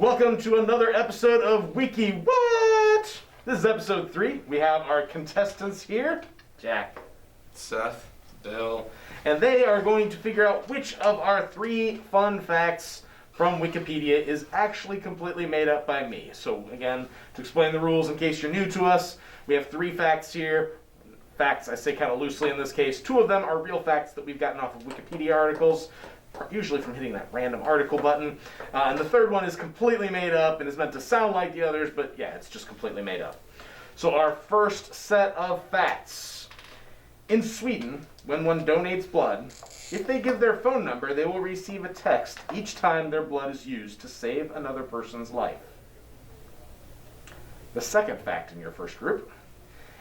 Welcome to another episode of Wiki, Whaaat? This is episode 3. We have our contestants here, Jack, Seth, Bill, and they are going to figure out which of our 3 fun facts from Wikipedia is actually completely made up by me. So again, to explain the rules in case you're new to us, we have 3 facts here. Facts, I say kind of loosely in this case. 2 of them are real facts that we've gotten off of Wikipedia articles, usually from hitting that random article button. And the third one is completely made up and is meant to sound like the others, but yeah, it's just completely made up. So our first set of facts. In Sweden, when one donates blood, if they give their phone number, they will receive a text each time their blood is used to save another person's life. The second fact in your first group.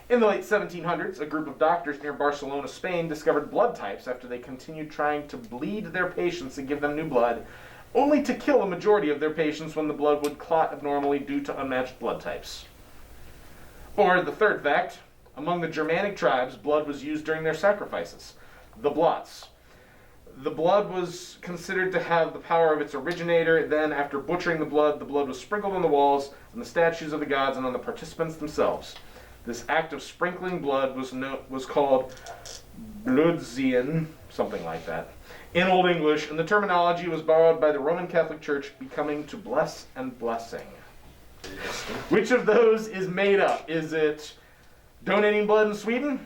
In the late 1700s, a group of doctors near Barcelona, Spain, discovered blood types after they continued trying to bleed their patients and give them new blood, only to kill a majority of their patients when the blood would clot abnormally due to unmatched blood types. Or the third fact, among the Germanic tribes, blood was used during their sacrifices, the blots. The blood was considered to have the power of its originator. Then, after butchering the blood was sprinkled on the walls, on the statues of the gods, and on the participants themselves. This act of sprinkling blood was called bloedzien, something like that, in Old English, and the terminology was borrowed by the Roman Catholic Church, becoming to bless and blessing. Which of those is made up? Is it donating blood in Sweden,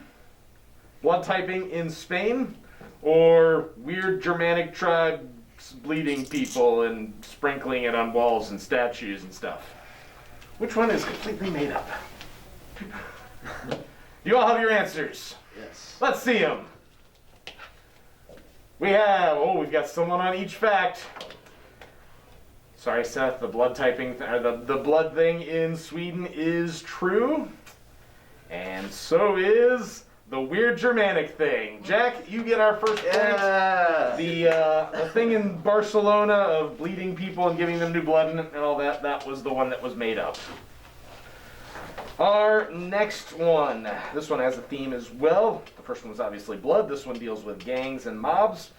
blood typing in Spain, or weird Germanic tribes bleeding people and sprinkling it on walls and statues and stuff? Which one is completely made up? You all have your answers? Yes. Let's see them. We've got someone on each fact. Sorry, Seth, the blood typing, the blood thing in Sweden is true. And so is the weird Germanic thing. Jack, you get our first point. Yeah. The thing in Barcelona of bleeding people and giving them new blood and all that, that was the one that was made up. Our next one. This one has a theme as well. The first one was obviously blood. This one deals with gangs and mobs.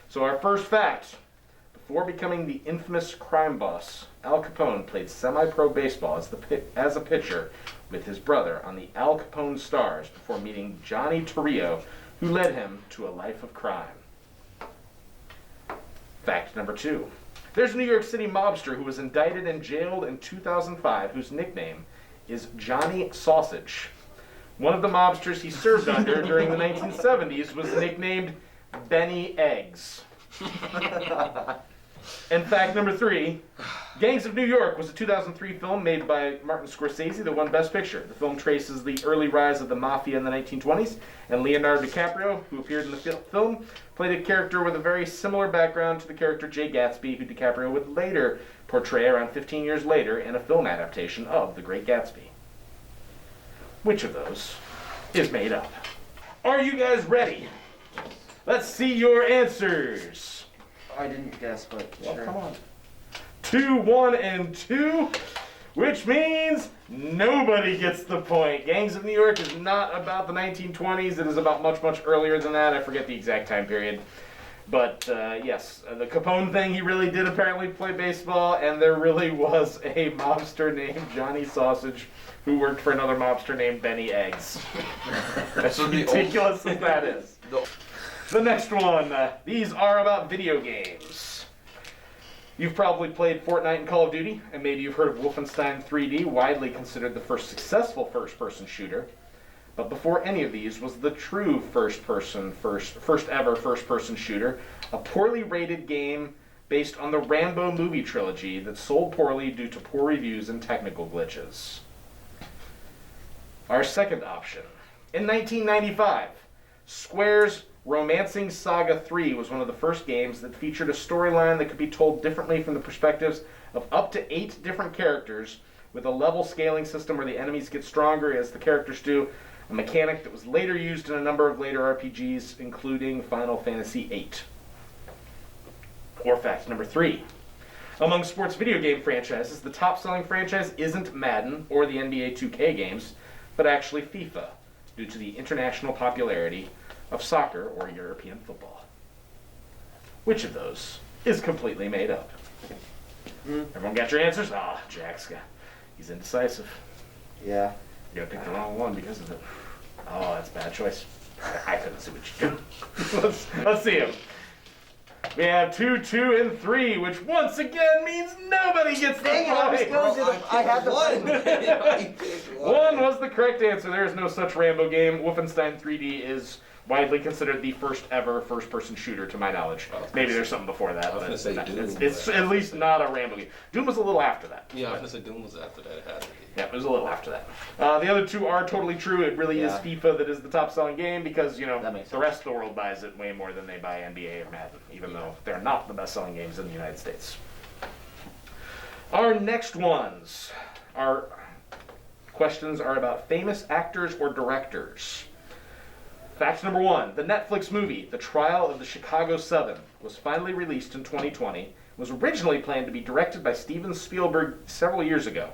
So our first fact. Before becoming the infamous crime boss, Al Capone played semi-pro baseball as a pitcher with his brother on the Al Capone Stars before meeting Johnny Torrio, who led him to a life of crime. Fact number 2. There's a New York City mobster who was indicted and jailed in 2005 whose nickname is Johnny Sausage. One of the mobsters he served under during the 1970s was nicknamed Benny Eggs. And fact number 3, Gangs of New York was a 2003 film made by Martin Scorsese that won Best Picture. The film traces the early rise of the mafia in the 1920s, and Leonardo DiCaprio, who appeared in the film, played a character with a very similar background to the character Jay Gatsby, who DiCaprio would later portray around 15 years later in a film adaptation of The Great Gatsby. Which of those is made up? Are you guys ready? Let's see your answers. I didn't guess, but Well, sure. come on. 2, 1, and 2, which means nobody gets the point. Gangs of New York is not about the 1920s. It is about much, much earlier than that. I forget the exact time period. But yes, the Capone thing, he really did apparently play baseball, and there really was a mobster named Johnny Sausage who worked for another mobster named Benny Eggs. As ridiculous as that is. The next one, these are about video games. You've probably played Fortnite and Call of Duty, and maybe you've heard of Wolfenstein 3D, widely considered the first successful first-person shooter. But before any of these was the true first ever first-person shooter, a poorly rated game based on the Rambo movie trilogy that sold poorly due to poor reviews and technical glitches. Our second option. In 1995, Square's Romancing Saga 3 was one of the first games that featured a storyline that could be told differently from the perspectives of up to 8 different characters, with a level scaling system where the enemies get stronger as the characters do, a mechanic that was later used in a number of later RPGs, including Final Fantasy VIII. Or fact number 3. Among sports video game franchises, the top-selling franchise isn't Madden or the NBA 2K games, but actually FIFA, due to the international popularity of soccer or European football. Which of those is completely made up? Everyone got your answers? He's indecisive. Yeah. You're gonna pick the wrong one because of it. Oh, that's a bad choice. I couldn't see what you do. let's see him. We have 2, 2, and 3, which once again means nobody gets the point. I had the one. 1 was the correct answer. There is no such Rambo game. Wolfenstein 3D is widely considered the first ever first-person shooter, to my knowledge. Maybe there's something before that, but it's at least not a Rambo game. Doom was a little after that. Yeah, I was gonna say Doom was after that. It had to be. Yeah, it was a little after that. The other 2 are totally true. It really is FIFA that is the top-selling game because, the rest of the world buys it way more than they buy NBA or Madden, even though they're not the best-selling games in the United States. Our next questions are about famous actors or directors. Fact number 1, the Netflix movie, The Trial of the Chicago 7, was finally released in 2020, was originally planned to be directed by Steven Spielberg several years ago,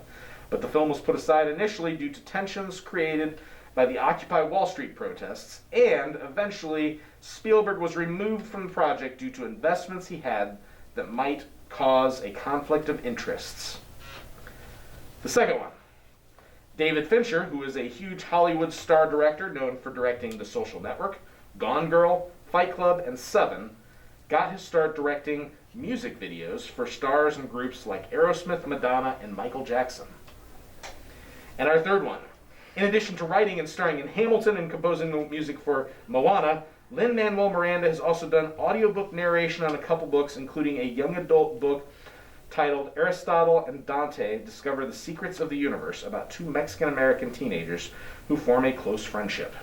but the film was put aside initially due to tensions created by the Occupy Wall Street protests, and eventually Spielberg was removed from the project due to investments he had that might cause a conflict of interests. The second one, David Fincher, who is a huge Hollywood star director known for directing The Social Network, Gone Girl, Fight Club, and Seven, got his start directing music videos for stars and groups like Aerosmith, Madonna, and Michael Jackson. And our third one, in addition to writing and starring in Hamilton and composing the music for Moana, Lin-Manuel Miranda has also done audiobook narration on a couple books, including a young adult book titled Aristotle and Dante Discover the Secrets of the Universe, about 2 Mexican-American teenagers who form a close friendship.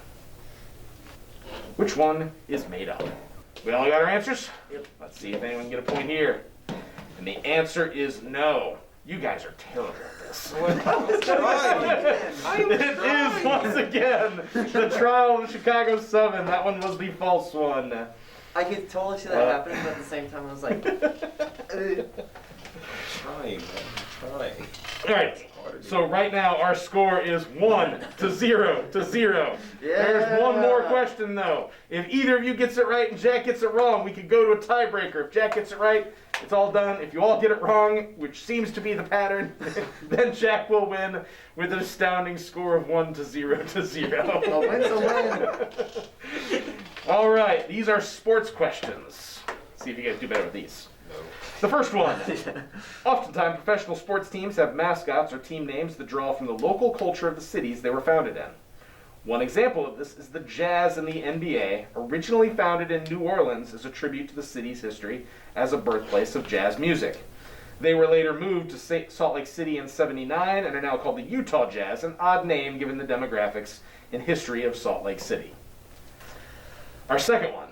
Which one is made up? We all got our answers? Yep. Let's see if anyone can get a point here. And the answer is no. You guys are terrible at this. It is, once again, The Trial of the Chicago 7. That one was the false one. I could totally see that happening, but at the same time I was like... Trying, man. Trying. All right. So right now our score is 1-0. Yeah. There's one more question though. If either of you gets it right and Jack gets it wrong, we could go to a tiebreaker. If Jack gets it right, it's all done. If you all get it wrong, which seems to be the pattern, then Jack will win with an astounding score of 1-0. A win's a win. All right. These are sports questions. See if you guys do better with these. The first one. Oftentimes, professional sports teams have mascots or team names that draw from the local culture of the cities they were founded in. One example of this is the Jazz in the NBA, originally founded in New Orleans as a tribute to the city's history as a birthplace of jazz music. They were later moved to Salt Lake City in '79 and are now called the Utah Jazz, an odd name given the demographics and history of Salt Lake City. Our second one.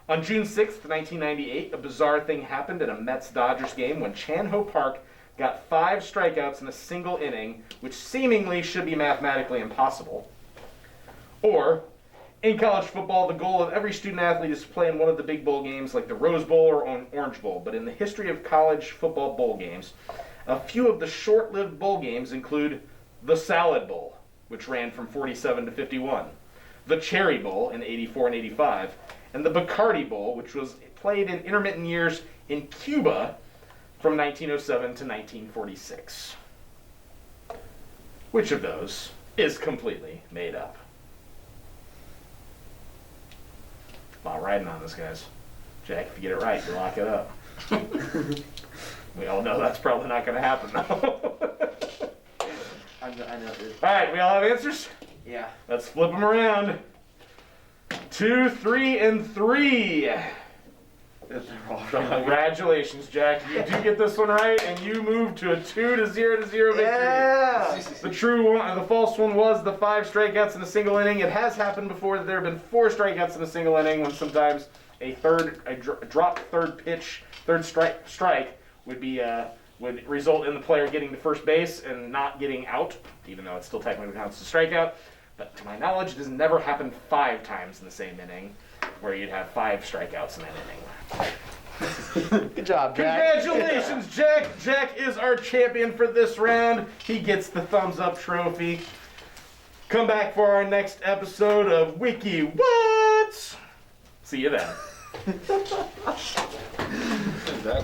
On June 6th, 1998, a bizarre thing happened at a Mets-Dodgers game when Chan-Ho Park got 5 strikeouts in a single inning, which seemingly should be mathematically impossible. Or, in college football, the goal of every student athlete is to play in one of the big bowl games like the Rose Bowl or Orange Bowl, but in the history of college football bowl games, a few of the short-lived bowl games include the Salad Bowl, which ran from 47 to 51, the Cherry Bowl in 84 and 85, and the Bacardi Bowl, which was played in intermittent years in Cuba from 1907 to 1946. Which of those is completely made up? Not riding on this, guys. Jack, if you get it right, you lock it up. We all know that's probably not going to happen, though. I know it is. All right, we all have answers? Yeah. Let's flip them around. 2, 3, and 3. Congratulations, Jack. You do get this one right, and you move to a 2-0 victory. Yeah. The true one, the false one was the 5 strikeouts in a single inning. It has happened before that there have been 4 strikeouts in a single inning, when sometimes a dropped third strike would result in the player getting to first base and not getting out, even though it still technically counts as a strikeout. But to my knowledge, it has never happened 5 times in the same inning, where you'd have 5 strikeouts in that inning. Good job, Jack. Congratulations, Jack. Jack is our champion for this round. He gets the thumbs up trophy. Come back for our next episode of Wiki Whaaat. See you then. That